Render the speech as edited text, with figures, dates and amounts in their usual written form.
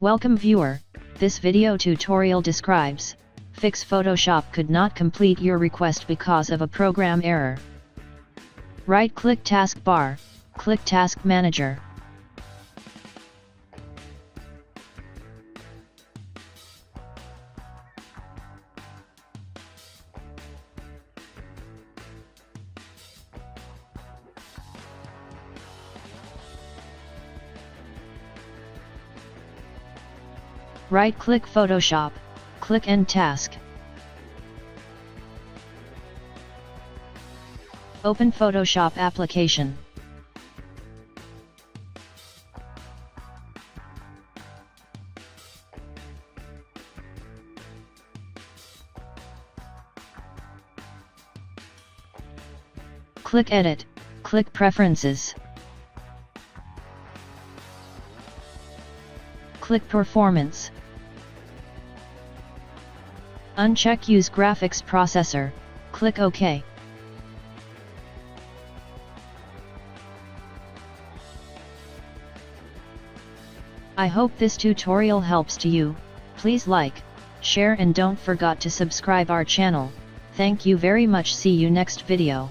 Welcome viewer, this video tutorial describes, fix Photoshop could not complete your request because of a program error. Right-click taskbar, click Task Manager. Right-click Photoshop, click End Task. Open Photoshop application. Click Edit, click Preferences. Click Performance. Uncheck Use Graphics Processor, click OK. I hope this tutorial helps to you. Please like, share and don't forget to subscribe our channel. Thank you very much. See you next video.